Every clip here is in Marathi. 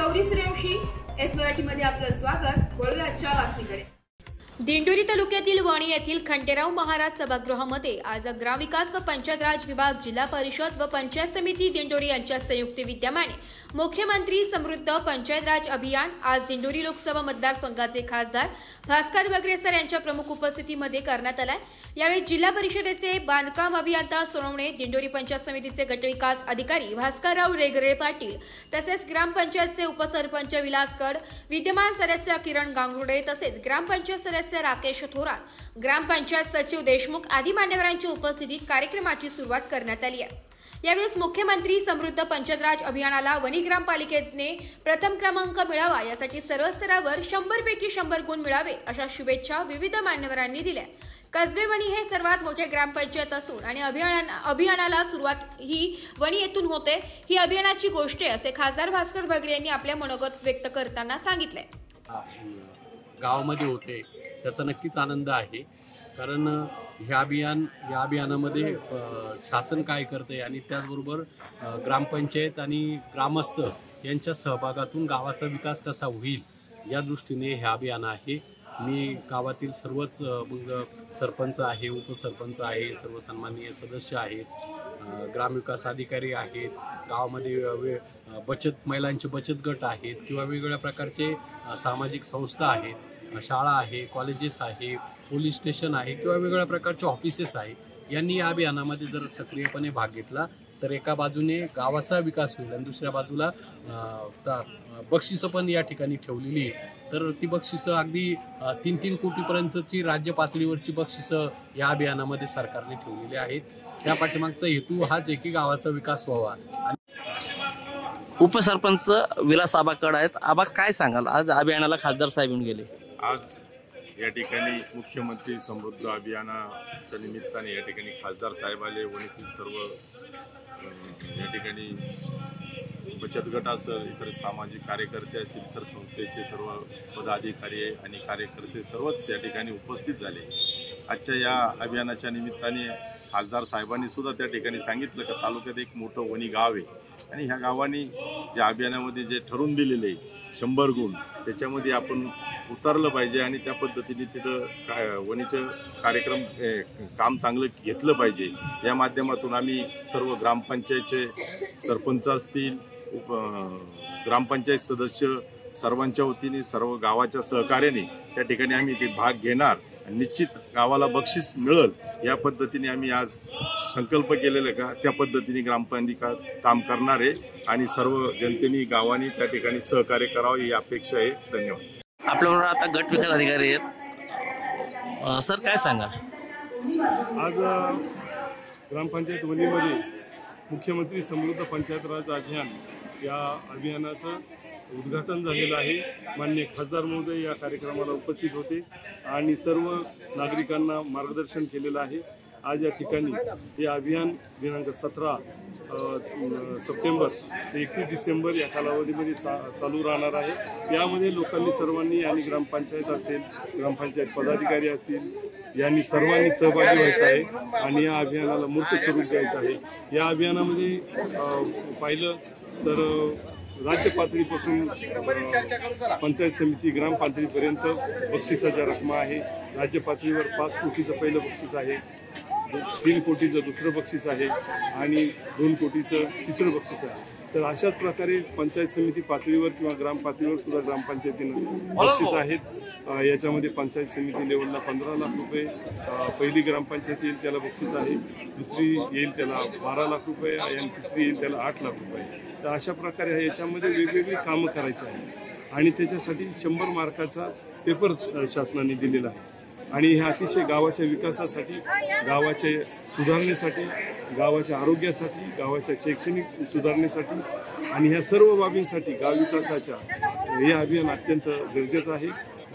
गौरी सूर्यवंशी, एस मराठीमध्ये आपलं स्वागत। वळूया आजच्या बातमीकडे। दिंडोरी तालुक्यातील वणी येथील खंडेराव महाराज सभागृहामध्ये आज ग्रामविकास व पंचायत राज विभाग, जिल्हा परिषद व पंचायत समिती दिंडोरी यांच्या संयुक्त विद्यमाने मुख्यमंत्री समृद्ध पंचायत राज अभियान आज दिंडोरी लोकसभा मतदारसंघाचे खासदार भास्कर बगरेसर यांच्या प्रमुख उपस्थितीमध्ये करण्यात आला। यावेळी जिल्हा परिषदेचे बांधकाम अभियंता सोनवणे, दिंडोरी पंचायत समितीचे गटविकास अधिकारी भास्करराव रेगरे पाटील तसेच ग्रामपंचायतचे उपसरपंच विलासकड, विद्यमान सदस्य किरण गांगुर्डे तसेच ग्रामपंचायत सदस्य राकेश थोरात, ग्रामपंचायत सचिव देशमुख आदी मान्यवरांच्या उपस्थितीत कार्यक्रमाची सुरुवात करण्यात आली आहे। यावेळी मुख्यमंत्री समृद्ध पंचायत राज अभियानाला वणी ग्रामपालिकेने प्रथम क्रमांक मिळावा यासाठी सर्व स्तरावर 100 पैकी 100 गुण मिळावे अशा शुभेच्छा विविध मान्यवरांनी दिल्या। कसबे वणी हे सर्वात मोठे ग्रामपंचायत असून आणि अभियानाला सुरुवात ही वणी येथून होते, ही अभियानाची गोष्ट आहे असे खासदार भास्कर बगरे यांनी आपले मनोगत व्यक्त करताना सांगितले। गावामध्ये होते त्याचा नक्कीच आनंद आहे, कारण या अभियानामध्ये शासन काय करते आणि त्याचबरोबर ग्रामपंचायत आणि ग्रामस्थ यांच्या सहभागातून गावाचा विकास कसा होईल या दृष्टीने हे अभियान आहे। मी गावातील सर्वच सरपंच आहे, उपसरपंच आहे, सर्व सन्माननीय सदस्य आहेत, ग्रामविकास अधिकारी आहेत, गावामध्ये महिलांचे बचत गट आहेत किंवा वेगवेगळ्या प्रकारचे सामाजिक संस्था आहेत, शाळा आहे, कॉलेजेस आहे, पोलीस स्टेशन आहे किंवा वेगवेगळ्या प्रकारचे ऑफिसेस आहे, यांनी या अभियानामध्ये जर सक्रियपणे भाग घेतला तर एका बाजूने गावाचा विकास होईल आणि दुसऱ्या बाजूला बक्षिसं पण या ठिकाणी ठेवलेली आहे। तर ती बक्षिसं अगदी 3-3 कोटीपर्यंतची राज्य पातळीवरची बक्षिसं या अभियानामध्ये सरकारने ठेवलेली आहेत। त्या पाठीमागचा हेतू हाच आहे की गावाचा विकास व्हावा। उपसरपंच विलास आबाकड आहेत, आबा काय सांगाल, आज अभियानाला खासदार साहेब येऊन गेले। आज या ठिकाणी मुख्यमंत्री समृद्ध अभियानाच्या निमित्ताने या ठिकाणी खासदार साहेब आले, वणीतील सर्व या ठिकाणी बचत गट असेल, इतर सामाजिक कार्यकर्ते असतील, इतर संस्थेचे सर्व पदाधिकारी आणि कार्यकर्ते सर्वच या ठिकाणी उपस्थित झाले। आजच्या या अभियानाच्या निमित्ताने खासदार साहेबांनी सुद्धा त्या ठिकाणी सांगितलं की तालुक्यात एक मोठं वणी गाव आहे आणि ह्या गावाने ज्या अभियानामध्ये जे ठरवून दिलेले 100 गुण त्याच्यामध्ये आपण उतरलं पाहिजे आणि त्या पद्धतीने तिथं वणीचं कार्यक्रम काम चांगलं घेतलं पाहिजे। या माध्यमातून आम्ही सर्व ग्रामपंचायतचे सरपंच असतील, ग्रामपंचायत सदस्य सर्वांच्या वतीने सर्व गावाच्या सहकार्याने त्या ठिकाणी आम्ही ते भाग घेणार आणि निश्चित गावाला बक्षीस मिळेल या पद्धतीने आम्ही आज संकल्प केलेला का त्या पद्धतीने ग्रामपालिका काम करणार आहे आणि सर्व जनतेने गावाने त्या ठिकाणी सहकार्य करावं ही अपेक्षा आहे। धन्यवाद। आपल्याबरोबर आता गट विकास अधिकारी आहेत, सर काय सांगा। आज ग्रामपंचायत वणीमध्ये मुख्यमंत्री समृद्ध पंचायत राज अभियान या अभियानाचं उद्घाटन झालेलं आहे। माननीय खासदार महोदय या कार्यक्रमाला उपस्थित होते आणि सर्व नागरिकांना मार्गदर्शन केलेलं आहे। आज या ठिकाणी हे अभियान दिनांक 17 सप्टेंबर ते 31 डिसेंबर या कालावधीमध्ये चालू राहणार आहे। यामध्ये लोकांनी सर्वांनी आणि ग्रामपंचायत असेल, ग्रामपंचायत पदाधिकारी असतील यांनी सर्वांनी सहभागी व्हायचं आहे आणि या अभियानाला मूर्त स्वरूप द्यायचं आहे। या अभियानामध्ये पाहिलं तर राज्य पातळीपासून पंचायत समिती ग्राम पातळीपर्यंत बक्षिसाच्या रकमा आहे। राज्य पातळीवर 5 कोटीचं पहिलं बक्षीस आहे, 3 कोटीचं दुसरं बक्षीस आहे आणि 2 कोटीचं तिसरं बक्षीस आहे। तर अशाच प्रकारे पंचायत समिती पातळीवर किंवा ग्राम पातळीवर सुद्धा ग्रामपंचायतीनं बक्षीस आहेत। याच्यामध्ये पंचायत समिती लेवलला 15 लाख रुपये, पहिली ग्रामपंचायत येईल त्याला बक्षीस आहे, दुसरी येईल त्याला 12 लाख रुपये आणि तिसरी येईल त्याला 8 लाख रुपये। तर अशा प्रकारे याच्यामध्ये वेगवेगळी कामं करायची आहे आणि त्याच्यासाठी 100 मार्काचा पेपर शासनाने दिलेला आहे आणि हे अतिशय गावाच्या विकासासाठी, गावाच्या सुधारणेसाठी, गावाच्या आरोग्यासाठी, गावाच्या शैक्षणिक सुधारणेसाठी आणि ह्या सर्व बाबींसाठी गाव विकासाच्या हे अभियान अत्यंत गरजेचं आहे।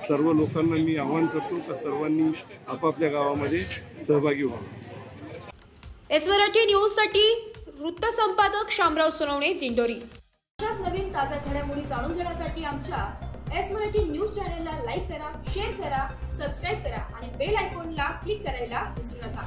सर्व लोकांना मी आवाहन करतो की सर्वांनी आपापल्या गावामध्ये सहभागी व्हावं। एस मराठी न्यूजसाठी वृत्त संपादक शामराव सोनवणे, दिंडोरी। अशाच नवीन ताज्या घडामोडी जाणून घेण्यासाठी आमच्या एस मराठी न्यूज चॅनलला लाईक करा, शेअर करा, सबस्क्राईब करा आणि बेल आयकॉनला क्लिक करायला विसरू नका।